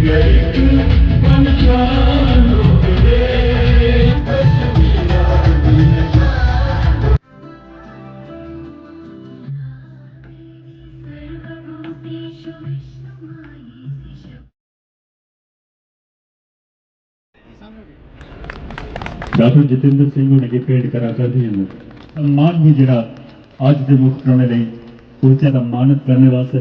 Doctor Jatinder Singh उन्हें भेंट करा कर सम्मान भी जरा आज के मुख करने लिए उनसे सम्मानित करने वास्ते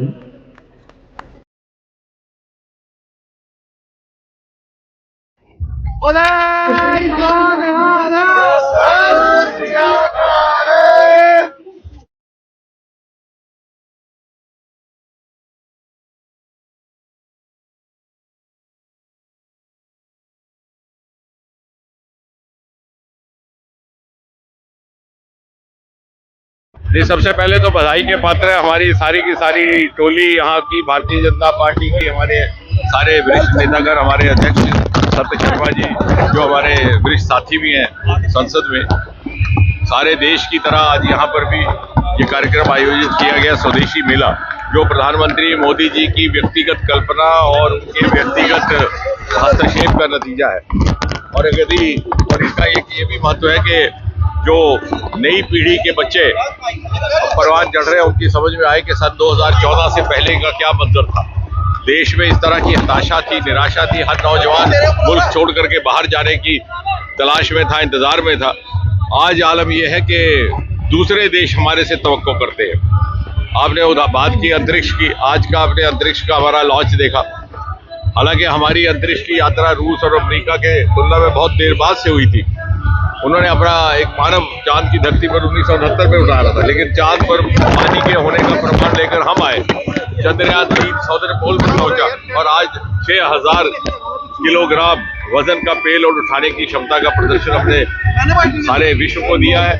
जी, सबसे पहले तो बधाई के पात्र है हमारी सारी की सारी टोली यहाँ की भारतीय जनता पार्टी की, हमारे सारे वरिष्ठ नेतागण, हमारे अध्यक्ष सत्य शर्मा जी जो हमारे वरिष्ठ साथी भी हैं संसद में। सारे देश की तरह आज यहाँ पर भी ये कार्यक्रम आयोजित किया गया, स्वदेशी मेला, जो प्रधानमंत्री मोदी जी की व्यक्तिगत कल्पना और उनके व्यक्तिगत हस्तक्षेप का नतीजा है। और इसका एक ये भी महत्व है कि जो नई पीढ़ी के बच्चे परवान चढ़ रहे हैं उनकी समझ में आए कि सन 2014 से पहले का क्या मंजर था। देश में इस तरह की हताशा थी, निराशा थी, हर नौजवान मुल्क छोड़ करके बाहर जाने की तलाश में था, इंतजार में था। आज आलम यह है कि दूसरे देश हमारे से तवक्को करते हैं। आपने बात की अंतरिक्ष की, आज का आपने अंतरिक्ष का हमारा लॉन्च देखा। हालांकि हमारी अंतरिक्ष की यात्रा रूस और अमेरिका के तुलना में बहुत देर बाद से हुई थी। उन्होंने अपना एक मानव चांद की धरती पर 1969 में उतारा था, लेकिन चांद पर पानी के होने का प्रमाण लेकर हम आए। चंद्रयान 3 साउदर्न पोल पर पहुंचा और आज 6000 किलोग्राम वजन का पेलोड उठाने की क्षमता का प्रदर्शन हमने सारे विश्व को दिया है।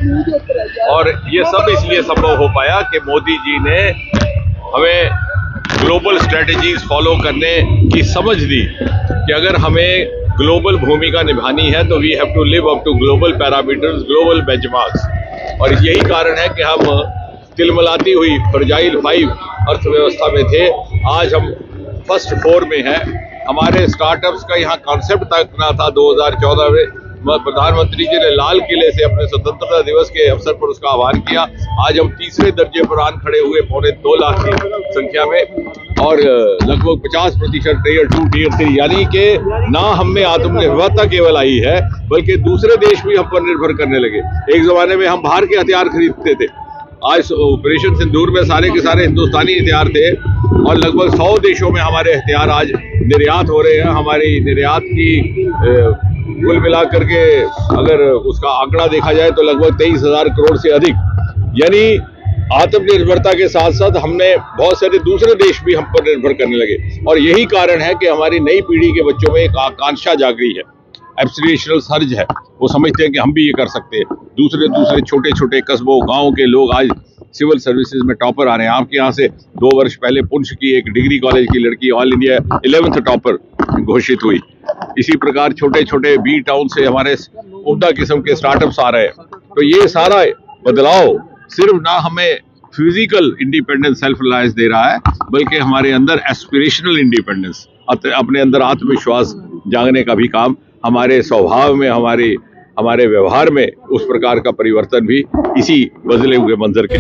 और ये सब इसलिए संभव हो पाया कि मोदी जी ने हमें ग्लोबल स्ट्रेटजीज फॉलो करने की समझ दी कि अगर हमें ग्लोबल भूमिका निभानी है तो we have to live up to global parameters, global benchmarks. और यही कारण है कि हम तिलमिलाती हुई फ्रजाइल 5 अर्थव्यवस्था में थे, आज हम फर्स्ट 4 में हैं। हमारे स्टार्टअप्स का यहाँ कॉन्सेप्ट तक ना था 2014 में। प्रधानमंत्री जी ने लाल किले से अपने स्वतंत्रता दिवस के अवसर पर उसका आह्वान किया। आज हम तीसरे दर्जे पर आन खड़े हुए 2.25 लाख की संख्या में और लगभग 50% टीयर 2 टीयर 3, यानी कि ना हम में आत्मनिर्भरता केवल आई है बल्कि दूसरे देश भी हम पर निर्भर करने लगे। एक जमाने में हम बाहर के हथियार खरीदते थे, आज ऑपरेशन सिंदूर में सारे के सारे हिंदुस्तानी हथियार थे और लगभग 100 देशों में हमारे हथियार आज निर्यात हो रहे हैं। हमारी निर्यात की कुल मिला करके अगर उसका आंकड़ा देखा जाए तो लगभग 23,000 करोड़ से अधिक। यानी आत्मनिर्भरता के साथ साथ हमने बहुत सारे दूसरे देश भी हम पर निर्भर करने लगे। और यही कारण है कि हमारी नई पीढ़ी के बच्चों में एक आकांक्षा जाग रही है, एस्पिरेशनल सर्ज है। वो समझते हैं कि हम भी ये कर सकते हैं। दूसरे छोटे छोटे कस्बों गाँव के लोग आज सिविल सर्विसेज में टॉपर आ रहे हैं। आपके यहाँ से 2 वर्ष पहले पुंछ की एक डिग्री कॉलेज की लड़की ऑल इंडिया 11th टॉपर घोषित हुई। इसी प्रकार छोटे छोटे बी टाउन से हमारे उम्दा किस्म के स्टार्टअप्स आ रहे हैं। तो ये सारा बदलाव सिर्फ ना हमें फिजिकल इंडिपेंडेंस, सेल्फ रिलायंस दे रहा है, बल्कि हमारे अंदर एस्पिरेशनल इंडिपेंडेंस, अपने अंदर आत्मविश्वास जागने का भी काम, हमारे स्वभाव में, हमारे व्यवहार में उस प्रकार का परिवर्तन भी इसी बदले हुए मंजर के